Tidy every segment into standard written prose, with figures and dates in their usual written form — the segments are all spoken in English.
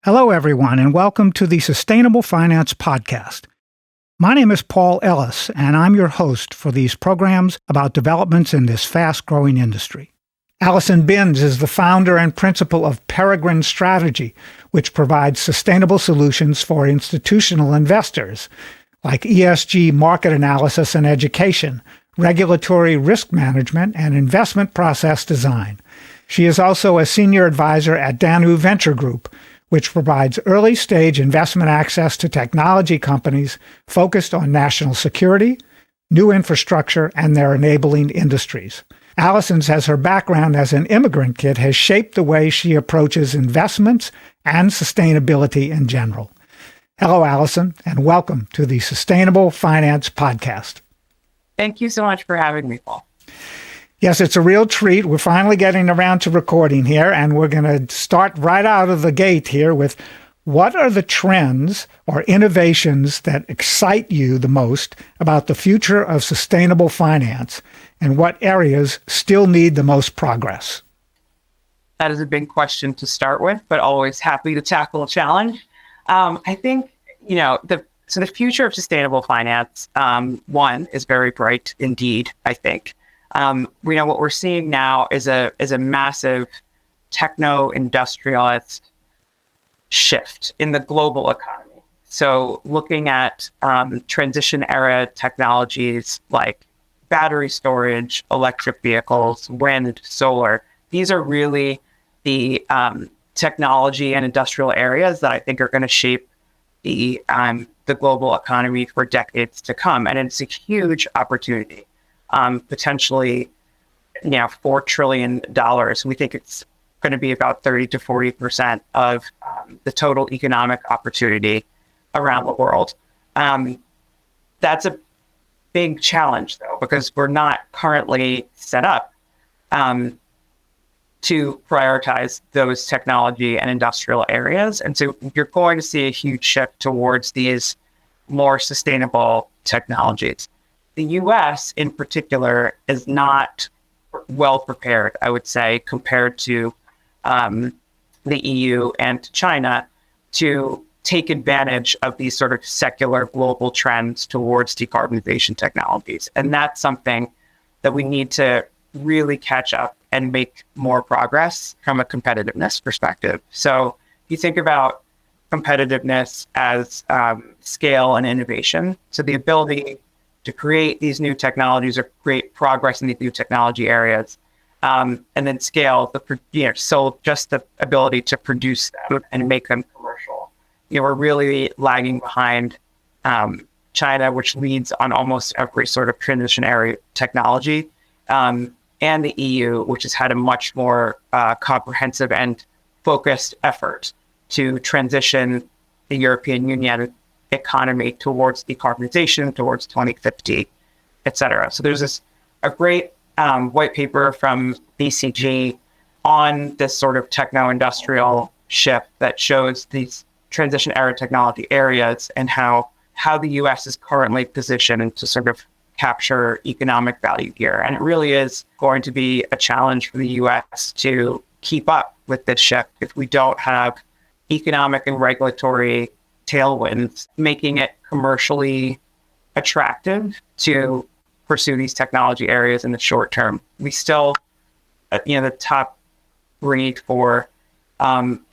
Hello, everyone, and welcome to the Sustainable Finance Podcast. My name is Paul Ellis, and I'm your host for these programs about developments in this fast-growing industry. Allison Binns is the founder and principal of Peregrine Strategy, which provides sustainable solutions for institutional investors, like ESG market analysis and education, regulatory risk management, and investment process design. She is also a senior advisor at Danu Venture Group, which provides early-stage investment access to technology companies focused on national security, new infrastructure, and their enabling industries. Allison says her background as an immigrant kid has shaped the way she approaches investments and sustainability in general. Hello, Allison, and welcome to the Sustainable Finance Podcast. Thank you so much for having me, Paul. Yes, it's a real treat. We're finally getting around to recording here, and we're going to start right out of the gate here with what are the trends or innovations that excite you the most about the future of sustainable finance, and what areas still need the most progress? That is a big question to start with, but always happy to tackle a challenge. I think, the future of sustainable finance, one, is very bright indeed, I think. What we're seeing now is a massive techno-industrialist shift in the global economy. So looking at transition era technologies like battery storage, electric vehicles, wind, solar, these are really the technology and industrial areas that I think are going to shape the global economy for decades to come. And it's a huge opportunity. Potentially, $4 trillion. We think it's going to be about 30 to 40% of the total economic opportunity around the world. That's a big challenge, though, because we're not currently set up to prioritize those technology and industrial areas. And so you're going to see a huge shift towards these more sustainable technologies. The U.S. in particular is not well prepared, I would say, compared to the EU and China to take advantage of these sort of secular global trends towards decarbonization technologies. And that's something that we need to really catch up and make more progress from a competitiveness perspective. So you think about competitiveness as scale and innovation. So the ability to create these new technologies or create progress in these new technology areas, and then scale so just the ability to produce them and make them commercial. We're really lagging behind China, which leads on almost every sort of transition area technology, and the EU, which has had a much more comprehensive and focused effort to transition the European Union economy towards decarbonization, towards 2050, et cetera. So there's a great white paper from BCG on this sort of techno-industrial shift that shows these transition era technology areas and how the U.S. is currently positioned to sort of capture economic value here. And it really is going to be a challenge for the U.S. to keep up with this shift if we don't have economic and regulatory tailwinds, making it commercially attractive to pursue these technology areas in the short term. We still, the top 3 for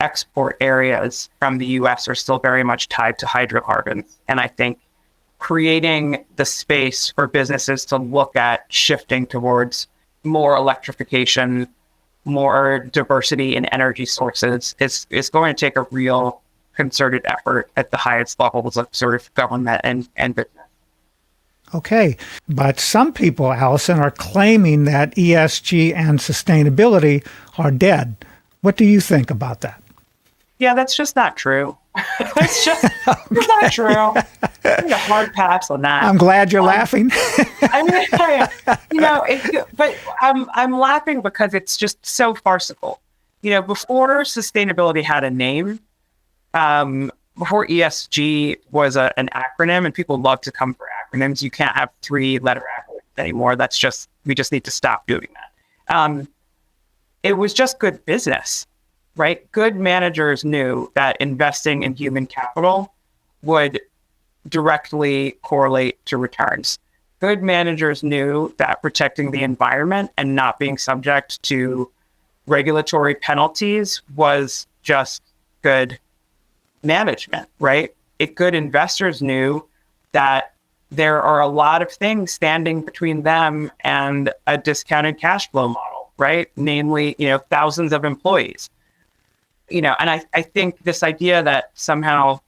export areas from the U.S. are still very much tied to hydrocarbons. And I think creating the space for businesses to look at shifting towards more electrification, more diversity in energy sources is going to take a real concerted effort at the highest levels of sort of government and business. Okay, but some people, Allison, are claiming that ESG and sustainability are dead. What do you think about that? Yeah, that's just not true. It's just it's not true. I need a hard pass on that. I'm glad you're laughing. But I'm laughing because it's just so farcical. Before sustainability had a name, before ESG was an acronym, and people love to come for acronyms, you can't have 3-letter acronyms anymore. We just need to stop doing that. It was just good business. right? Good managers knew that investing in human capital would directly correlate to returns. Good managers knew that protecting the environment and not being subject to regulatory penalties was just good management, right? Good investors knew that there are a lot of things standing between them and a discounted cash flow model, right? Namely, thousands of employees. And I think this idea that somehow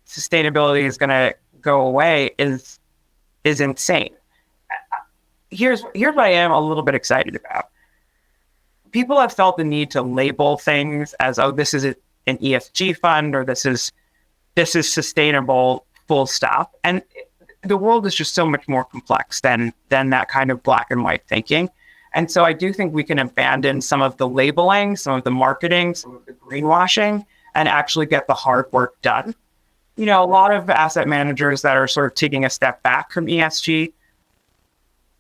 sustainability is going to go away is insane. Here's what I am a little bit excited about. People have felt the need to label things as, oh, this is an ESG fund, or this is sustainable, full stop. And the world is just so much more complex than that kind of black and white thinking. And so I do think we can abandon some of the labeling, some of the marketing, some of the greenwashing, and actually get the hard work done. A lot of asset managers that are sort of taking a step back from ESG,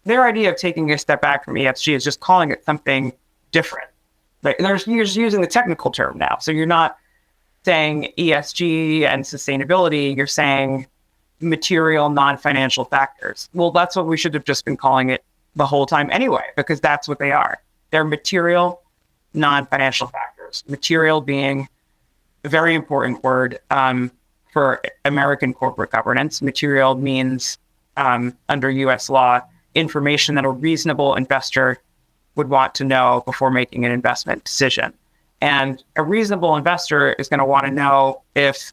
their idea of taking a step back from ESG is just calling it something different. Like, you're just using the technical term now. So you're not saying ESG and sustainability, you're saying material non-financial factors. Well, that's what we should have just been calling it the whole time anyway, because that's what they are. They're material non-financial factors. Material being a very important word for American corporate governance. Material means, under US law, information that a reasonable investor would want to know before making an investment decision. And a reasonable investor is going to want to know if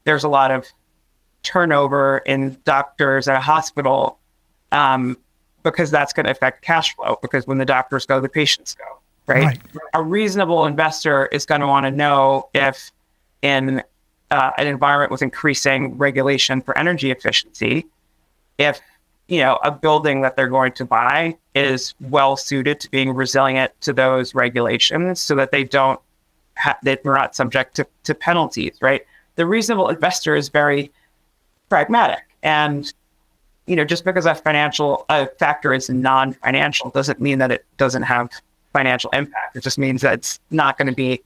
there's a lot of turnover in doctors at a hospital, because that's going to affect cash flow, because when the doctors go, the patients go, right? A reasonable investor is going to want to know if in an environment with increasing regulation for energy efficiency, if a building that they're going to buy is well suited to being resilient to those regulations, so that they're not subject to penalties, right? The reasonable investor is very pragmatic, and just because a factor is non-financial doesn't mean that it doesn't have financial impact. It just means that it's not going to be,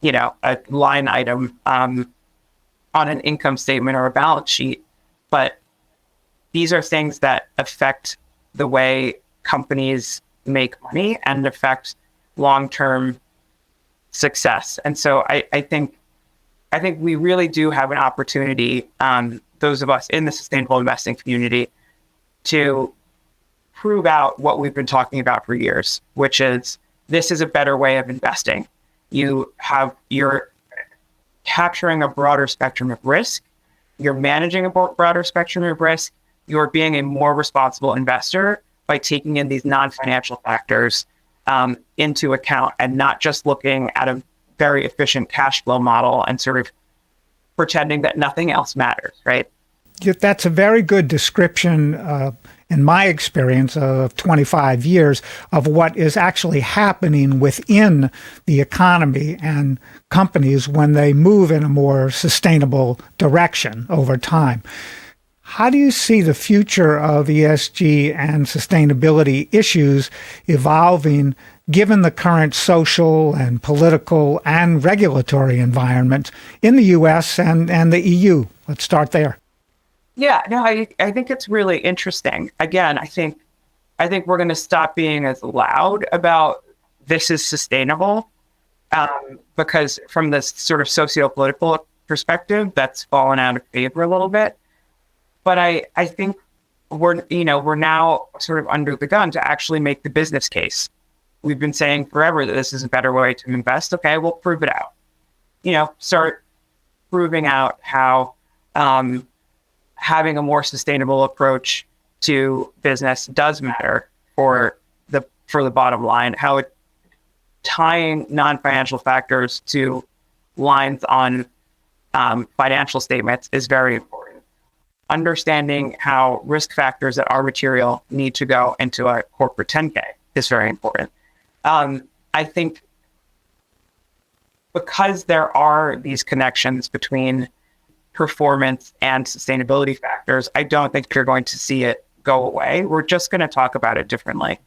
a line item on an income statement or a balance sheet, but these are things that affect the way companies make money and affect long-term success. And so I think we really do have an opportunity, those of us in the sustainable investing community, to prove out what we've been talking about for years, which is this is a better way of investing. You're capturing a broader spectrum of risk. You're managing a broader spectrum of risk. You're being a more responsible investor by taking in these non-financial factors into account, and not just looking at a very efficient cash flow model and sort of pretending that nothing else matters, right? That's a very good description, in my experience of 25 years, of what is actually happening within the economy and companies when they move in a more sustainable direction over time. How do you see the future of ESG and sustainability issues evolving given the current social and political and regulatory environment in the U.S. and the EU? Let's start there. Yeah, no, I think it's really interesting. Again, I think we're going to stop being as loud about this is sustainable, because from this sort of socio-political perspective, that's fallen out of favor a little bit. But I think we're now sort of under the gun to actually make the business case. We've been saying forever that this is a better way to invest. Okay, we'll prove it out. Start proving out how having a more sustainable approach to business does matter for the bottom line. How tying non-financial factors to lines on financial statements is very important. Understanding how risk factors that are material need to go into a corporate 10K is very important. I think because there are these connections between performance and sustainability factors, I don't think you're going to see it go away. We're just going to talk about it differently.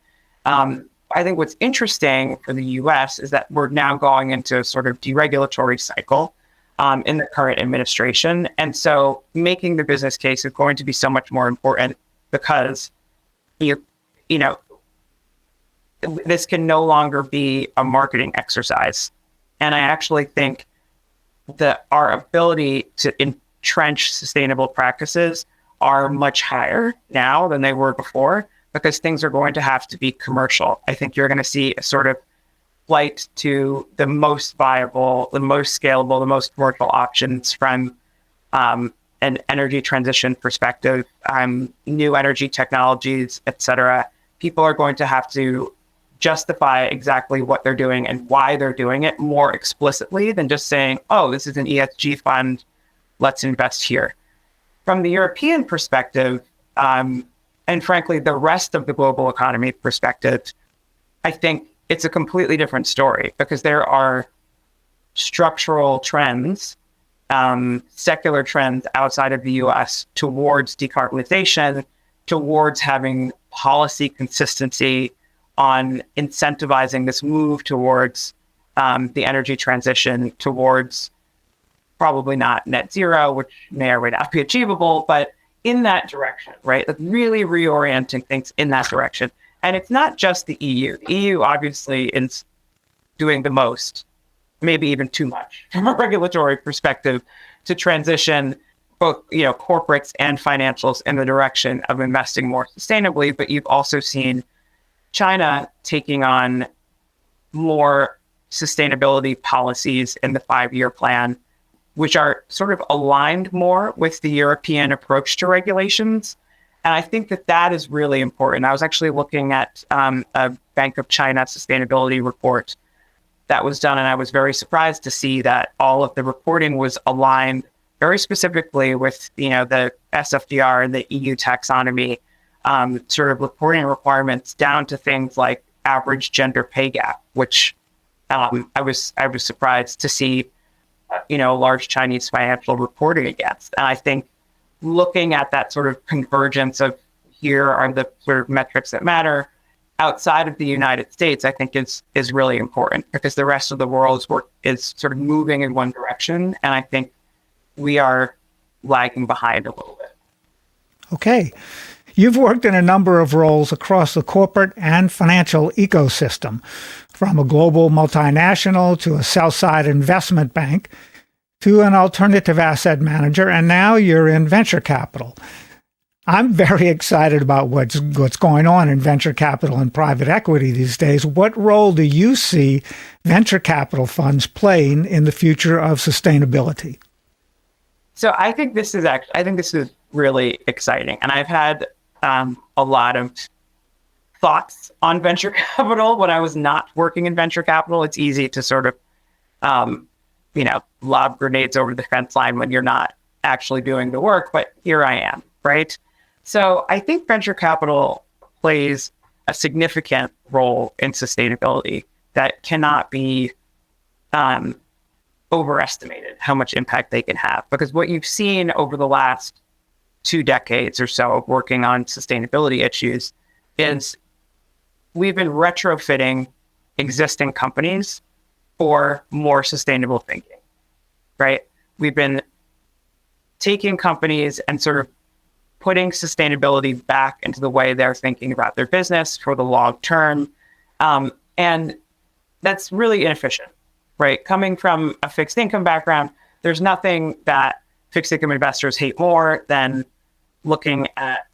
I think what's interesting for the US is that we're now going into a sort of deregulatory cycle in the current administration. And so making the business case is going to be so much more important because you know, this can no longer be a marketing exercise. And I actually think that our ability to entrench sustainable practices are much higher now than they were before, because things are going to have to be commercial. I think you're going to see a sort of flight to the most viable, the most scalable, the most commercial options from an energy transition perspective, new energy technologies, et cetera. People are going to have to justify exactly what they're doing and why they're doing it more explicitly than just saying, oh, this is an ESG fund, let's invest here. From the European perspective, and frankly, the rest of the global economy perspective, I think it's a completely different story because there are structural trends, secular trends outside of the US towards decarbonization, towards having policy consistency on incentivizing this move towards the energy transition, towards probably not net zero, which may or may not be achievable, but in that direction, right? Like really reorienting things in that direction. And it's not just the EU. The EU obviously is doing the most, maybe even too much from a regulatory perspective to transition both, corporates and financials in the direction of investing more sustainably. But you've also seen China taking on more sustainability policies in the 5-year plan, which are sort of aligned more with the European approach to regulations. And I think that is really important. I was actually looking at a Bank of China sustainability report that was done, and I was very surprised to see that all of the reporting was aligned very specifically with, the SFDR and the EU taxonomy sort of reporting requirements down to things like average gender pay gap, which I was surprised to see, large Chinese financial reporting against. And I think looking at that sort of convergence of here are the sort of metrics that matter outside of the United States, I think is really important because the rest of the world is sort of moving in one direction. And I think we are lagging behind a little bit. Okay. You've worked in a number of roles across the corporate and financial ecosystem, from a global multinational to a sell-side investment bank to an alternative asset manager, and now you're in venture capital. I'm very excited about what's going on in venture capital and private equity these days. What role do you see venture capital funds playing in the future of sustainability? So I think this is really exciting, and I've had a lot of thoughts on venture capital when I was not working in venture capital. It's easy to sort of, lob grenades over the fence line when you're not actually doing the work, but here I am, right? So I think venture capital plays a significant role in sustainability that cannot be overestimated, how much impact they can have. Because what you've seen over the last 2 decades or so of working on sustainability issues is we've been retrofitting existing companies for more sustainable thinking, right? We've been taking companies and sort of putting sustainability back into the way they're thinking about their business for the long term. And that's really inefficient, right? Coming from a fixed income background, there's nothing that fixed income investors hate more than looking at,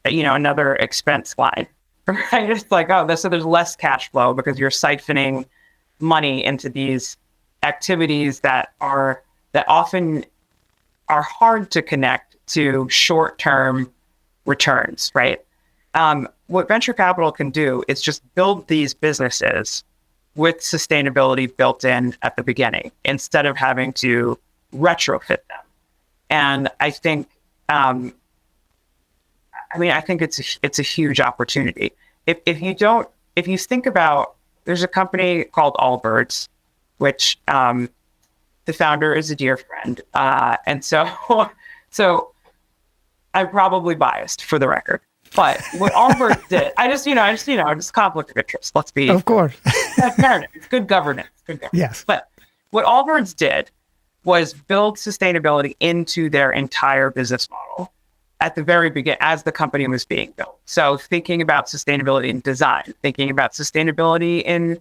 another expense line, right? It's like, so there's less cash flow because you're siphoning money into these activities that often are hard to connect to short-term returns, right? What venture capital can do is just build these businesses with sustainability built in at the beginning instead of having to retrofit them. And I think, I think it's a huge opportunity. If you think about, there's a company called Allbirds, which the founder is a dear friend, and so I'm probably biased for the record. But what Allbirds did, just conflict of interest. Let's be of course. transparent. It's good governance. Yes. But what Allbirds did was build sustainability into their entire business model at the very beginning as the company was being built. So thinking about sustainability in design, thinking about sustainability in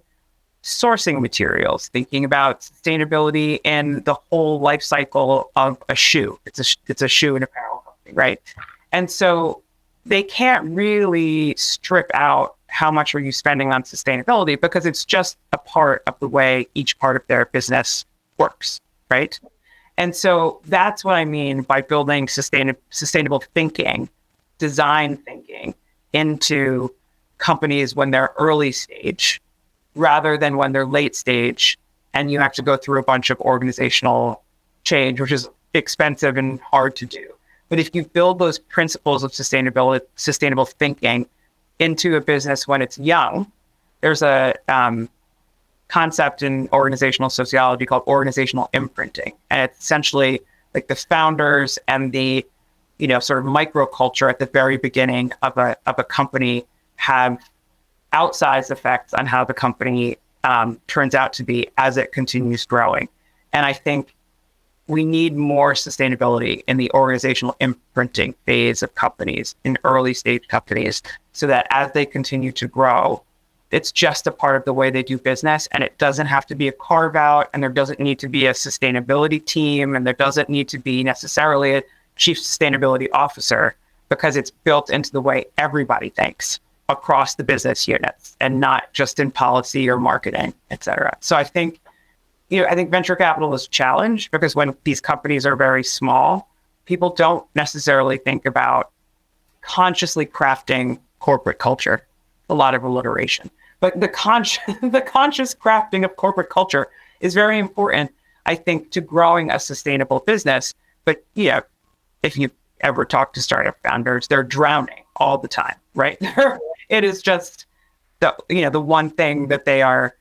sourcing materials, thinking about sustainability in the whole life cycle of a shoe. It's a shoe and apparel company, right? And so they can't really strip out how much are you spending on sustainability because it's just a part of the way each part of their business works, right? And so that's what I mean by building sustainable thinking, design thinking into companies when they're early stage rather than when they're late stage and you have to go through a bunch of organizational change, which is expensive and hard to do. But if you build those principles of sustainable thinking into a business when it's young, there's a concept in organizational sociology called organizational imprinting. And it's essentially like the founders and the, sort of microculture at the very beginning of a company have outsized effects on how the company turns out to be as it continues growing. And I think we need more sustainability in the organizational imprinting phase of companies, in early stage companies, so that as they continue to grow, it's just a part of the way they do business, and it doesn't have to be a carve out, and there doesn't need to be a sustainability team, and there doesn't need to be necessarily a chief sustainability officer, because it's built into the way everybody thinks across the business units and not just in policy or marketing, et cetera. So I think venture capital is challenged because when these companies are very small, people don't necessarily think about consciously crafting corporate culture. A lot of alliteration. But the conscious crafting of corporate culture is very important, I think, to growing a sustainable business. But if you ever talk to startup founders, they're drowning all the time, right? It is just the one thing that they are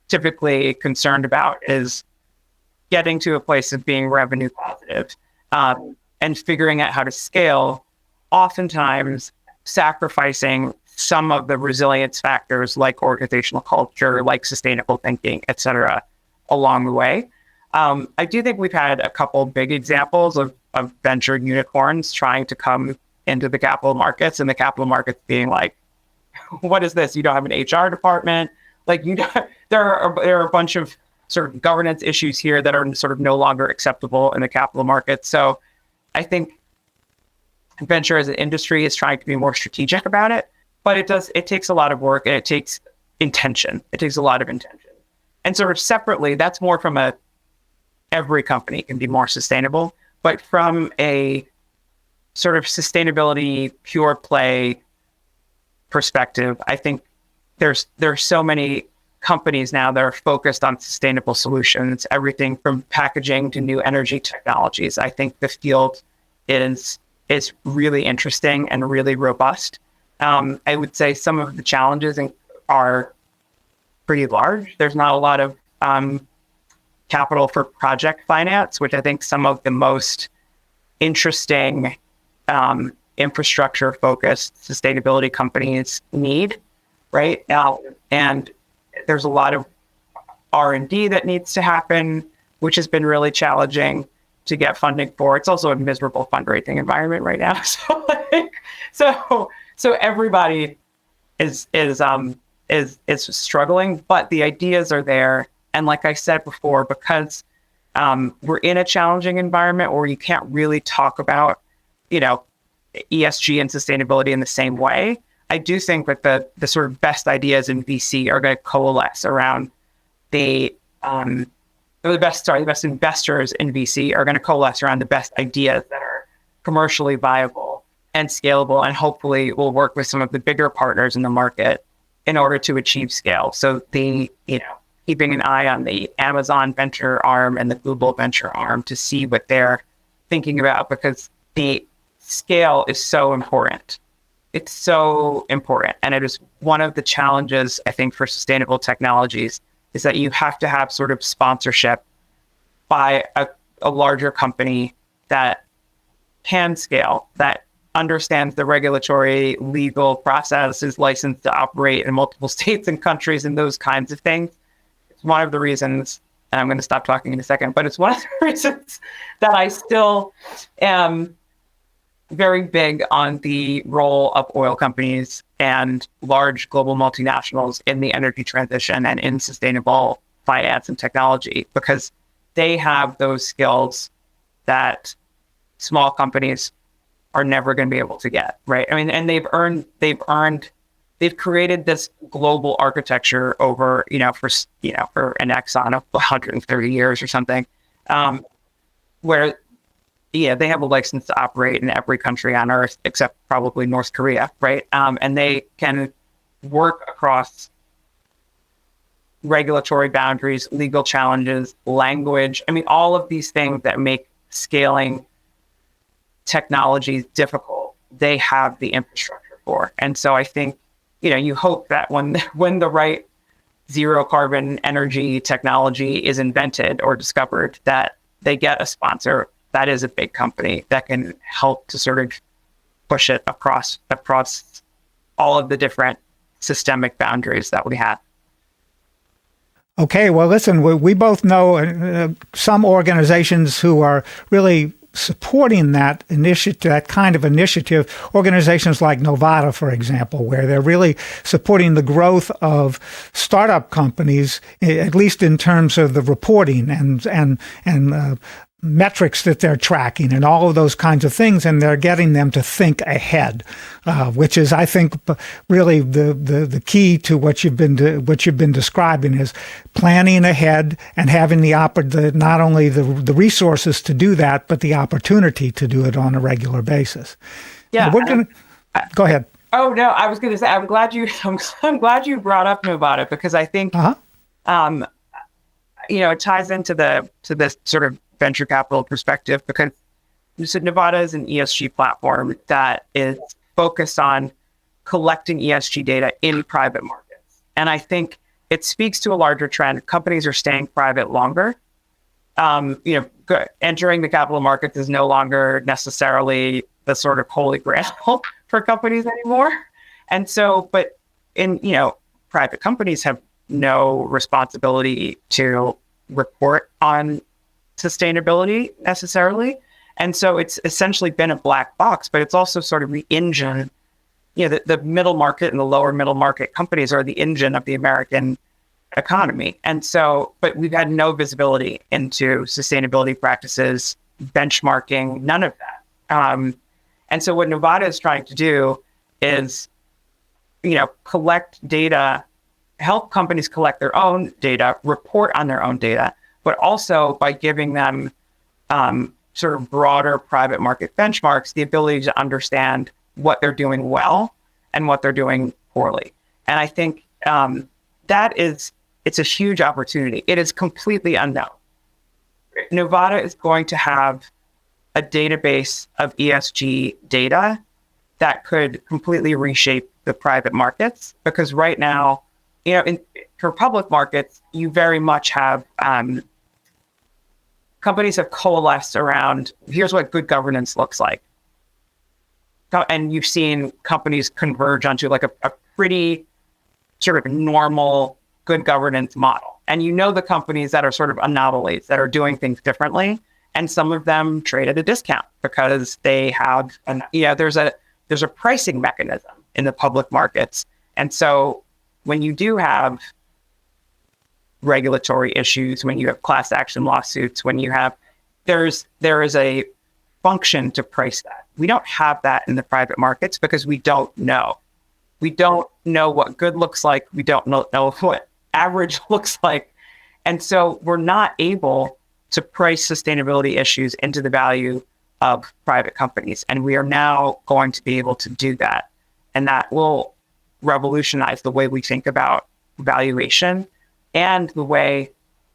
typically concerned about is getting to a place of being revenue positive and figuring out how to scale, oftentimes sacrificing some of the resilience factors like organizational culture, like sustainable thinking, et cetera, along the way. I do think we've had a couple big examples of venture unicorns trying to come into the capital markets, and the capital markets being like, what is this? You don't have an HR department. Like there are a bunch of sort of governance issues here that are sort of no longer acceptable in the capital markets. So I think venture as an industry is trying to be more strategic about it. But it takes a lot of work, and it takes intention. It takes a lot of intention. And sort of separately, that's more from every company can be more sustainable, but from a sort of sustainability, pure play perspective, I think there's so many companies now that are focused on sustainable solutions, everything from packaging to new energy technologies. I think the field is really interesting and really robust. I would say some of the challenges are pretty large. There's not a lot of capital for project finance, which I think some of the most interesting infrastructure-focused sustainability companies need, right? And there's a lot of R&D that needs to happen, which has been really challenging to get funding for. It's also a miserable fundraising environment right now. So everybody is struggling, but the ideas are there. And like I said before, because we're in a challenging environment where you can't really talk about, ESG and sustainability in the same way, I do think that the sort of best ideas in VC are going to coalesce around the best investors in VC are going to coalesce around the best ideas that are commercially viable and scalable, and hopefully we'll work with some of the bigger partners in the market in order to achieve scale. So keeping an eye on the Amazon venture arm and the Google venture arm to see what they're thinking about, because the scale is so important. It's so important. And it is one of the challenges, I think, for sustainable technologies is that you have to have sort of sponsorship by a larger company that can scale, that understands the regulatory legal process, is licensed to operate in multiple states and countries and those kinds of things. It's one of the reasons, and I'm going to stop talking in a second, but it's one of the reasons that I still am very big on the role of oil companies and large global multinationals in the energy transition and in sustainable finance and technology, because they have those skills that small companies are never going to be able to get, right? I mean, and they've created this global architecture over, for an Exxon of 130 years or something, where, they have a license to operate in every country on earth except probably North Korea, right? And they can work across regulatory boundaries, legal challenges, language. I mean, all of these things that make scaling technologies difficult, they have the infrastructure for. And so I think, you hope that when the right zero carbon energy technology is invented or discovered, that they get a sponsor that is a big company that can help to sort of push it across all of the different systemic boundaries that we have. Okay, well, listen, we both know some organizations who are really supporting that initiative, that kind of initiative. Organizations like Novata, for example, where they're really supporting the growth of startup companies, at least in terms of the reporting and metrics that they're tracking and all of those kinds of things, and they're getting them to think ahead, which is, I think, really the key to what you've been describing is planning ahead and having not only the resources to do that, but the opportunity to do it on a regular basis. Yeah, go ahead. Oh no, I was going to say I'm glad you brought up Novata, because I think it ties into this sort of venture capital perspective, because Novata is an ESG platform that is focused on collecting ESG data in private markets. And I think it speaks to a larger trend. Companies are staying private longer. Entering the capital markets is no longer necessarily the sort of holy grail for companies anymore. And so, but private companies have no responsibility to report on sustainability necessarily. And so it's essentially been a black box, but it's also sort of the engine, the middle market and the lower middle market companies are the engine of the American economy. And so, but we've had no visibility into sustainability practices, benchmarking, none of that. And so what Novata is trying to do is, collect data, help companies collect their own data, report on their own data, but also by giving them sort of broader private market benchmarks, the ability to understand what they're doing well and what they're doing poorly. And I think it's a huge opportunity. It is completely unknown. Novata is going to have a database of ESG data that could completely reshape the private markets, because right now, for public markets, you very much have companies have coalesced around, here's what good governance looks like. And you've seen companies converge onto like a pretty sort of normal good governance model. And the companies that are sort of anomalies, that are doing things differently. And some of them trade at a discount because they have, there's a pricing mechanism in the public markets. And so when you do have regulatory issues, when you have class action lawsuits, when you have, there is a function to price that. We don't have that in the private markets because we don't know. We don't know what good looks like. We don't know what average looks like. And so we're not able to price sustainability issues into the value of private companies. And we are now going to be able to do that. And that will revolutionize the way we think about valuation and the way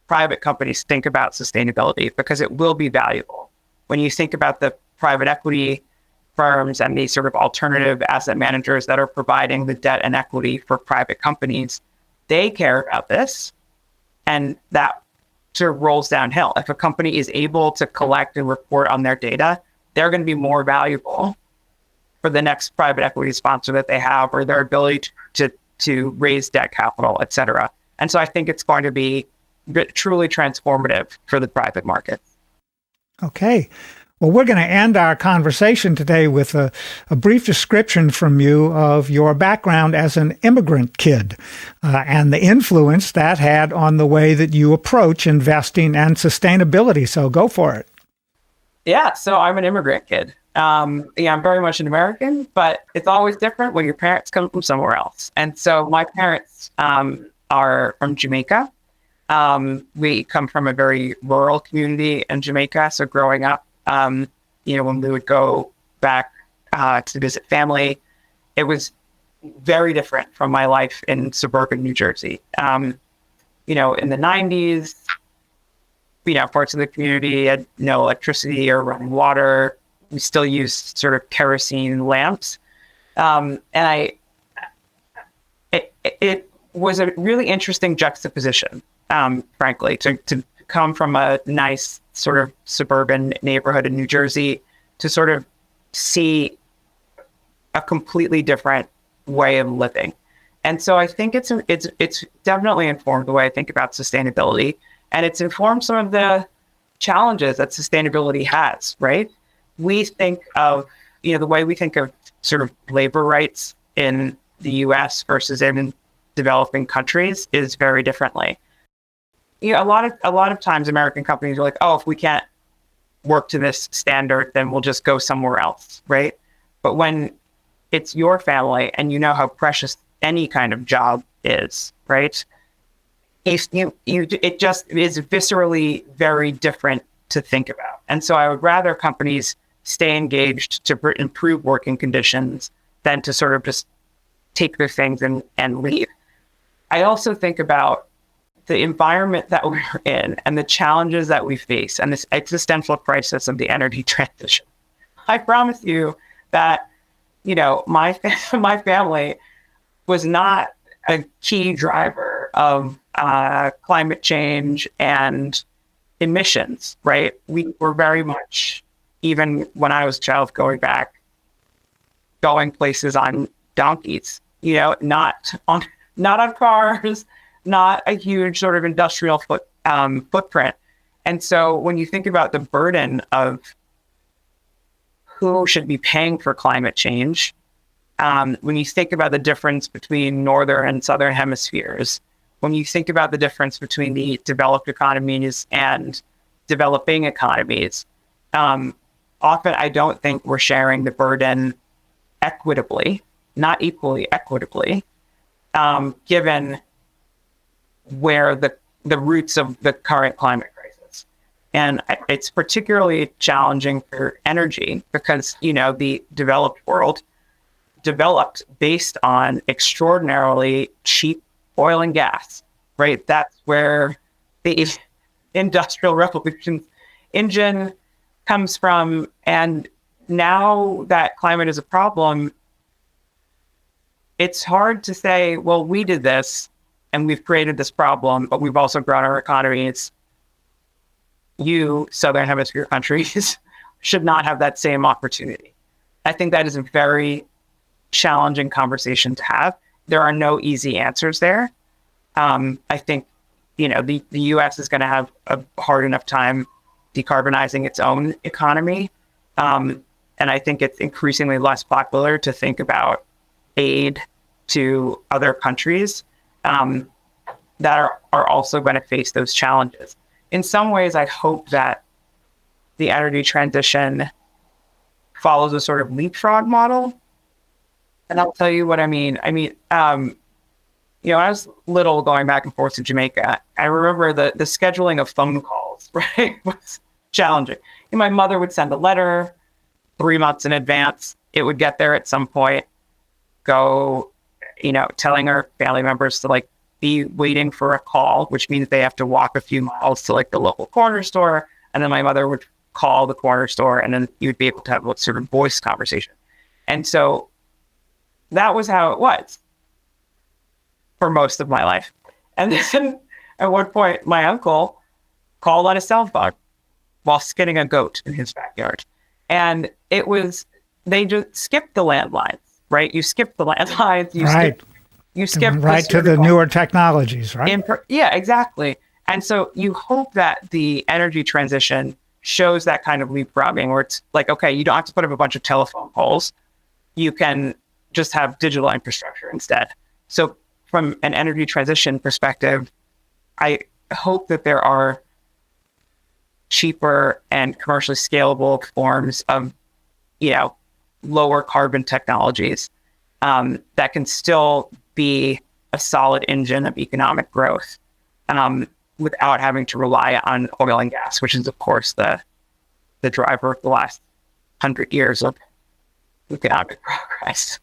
private companies think about sustainability, because it will be valuable. When you think about the private equity firms and these sort of alternative asset managers that are providing the debt and equity for private companies, they care about this. And that sort of rolls downhill. If a company is able to collect and report on their data, they're going to be more valuable for the next private equity sponsor that they have, or their ability to raise debt capital, et cetera. And so I think it's going to be truly transformative for the private market. Okay. Well, we're going to end our conversation today with a brief description from you of your background as an immigrant kid and the influence that had on the way that you approach investing and sustainability. So go for it. Yeah, so I'm an immigrant kid. I'm very much an American, but it's always different when your parents come from somewhere else. And so my parents are from Jamaica. We come from a very rural community in Jamaica. So growing up, when we would go back to visit family, it was very different from my life in suburban New Jersey. In the 90s, parts of the community had no electricity or running water. We still used sort of kerosene lamps. It was a really interesting juxtaposition, frankly, to come from a nice sort of suburban neighborhood in New Jersey to sort of see a completely different way of living. And so I think it's definitely informed the way I think about sustainability, and it's informed some of the challenges that sustainability has, right? We think of, the way we think of sort of labor rights in the US versus in developing countries is very differently. A lot of times American companies are like, oh, if we can't work to this standard, then we'll just go somewhere else, right? But when it's your family and you know how precious any kind of job is, right? It just is viscerally very different to think about. And so I would rather companies stay engaged to improve working conditions than to sort of just take their things and leave. I also think about the environment that we're in and the challenges that we face and this existential crisis of the energy transition. I promise you that, my family was not a key driver of climate change and emissions, right? We were very much, even when I was a child, going places on donkeys, not on cars, not a huge sort of industrial footprint. And so when you think about the burden of who should be paying for climate change, when you think about the difference between northern and southern hemispheres, when you think about the difference between the developed economies and developing economies, often I don't think we're sharing the burden equitably, not equally, equitably, given where the roots of the current climate crisis. And it's particularly challenging for energy because, the developed world developed based on extraordinarily cheap oil and gas, right? That's where the Industrial Revolution's engine comes from. And now that climate is a problem, it's hard to say, well, we did this and we've created this problem, but we've also grown our economies. You, Southern Hemisphere countries, should not have that same opportunity. I think that is a very challenging conversation to have. There are no easy answers there. I think, the U.S. is going to have a hard enough time decarbonizing its own economy. And I think it's increasingly less popular to think about aid to other countries that are also going to face those challenges. In some ways, I hope that the energy transition follows a sort of leapfrog model. And I'll tell you what I mean. When I was little going back and forth to Jamaica, I remember the scheduling of phone calls, right, was challenging. My mother would send a letter 3 months in advance. It would get there at some point, go, telling our family members to be waiting for a call, which means they have to walk a few miles to the local corner store. And then my mother would call the corner store and then you'd be able to have a sort of voice conversation. And so that was how it was for most of my life. And then at one point, my uncle called on his cell phone while skinning a goat in his backyard. And it was they just skip the landlines, right? You skip the landlines. You skip right to the newer technologies, right? Yeah, exactly. And so you hope that the energy transition shows that kind of leapfrogging where it's like, okay, you don't have to put up a bunch of telephone poles. You can just have digital infrastructure instead. So from an energy transition perspective, I hope that there are cheaper and commercially scalable forms of, lower carbon technologies that can still be a solid engine of economic growth without having to rely on oil and gas, which is, of course, the driver of the last 100 years of economic progress.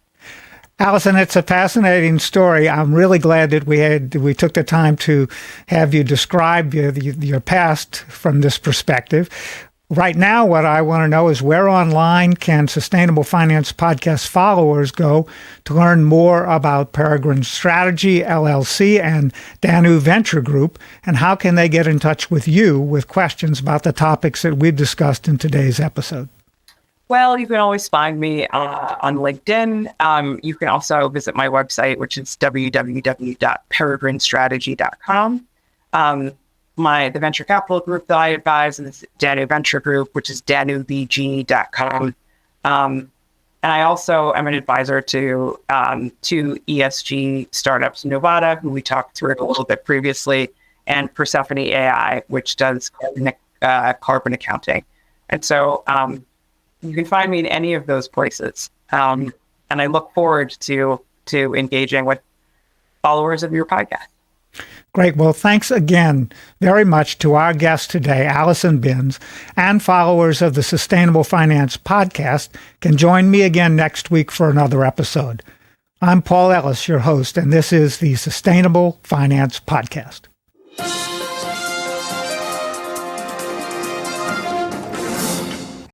Allison, it's a fascinating story. I'm really glad that we took the time to have you describe your past from this perspective. Right now, what I want to know is where online can Sustainable Finance Podcast followers go to learn more about Peregrine Strategy, LLC, and Danu Venture Group, and how can they get in touch with you with questions about the topics that we've discussed in today's episode? Well, you can always find me on LinkedIn. You can also visit my website, which is www.peregrinestrategy.com. The venture capital group that I advise is Danu Venture Group, which is danuvg.com. And I also am an advisor to two ESG startups in Nevada, who we talked through a little bit previously, and Persephone AI, which does carbon accounting. And so you can find me in any of those places. And I look forward to engaging with followers of your podcast. Great. Well, thanks again very much to our guest today, Allison Binns, and followers of the Sustainable Finance Podcast can join me again next week for another episode. I'm Paul Ellis, your host, and this is the Sustainable Finance Podcast.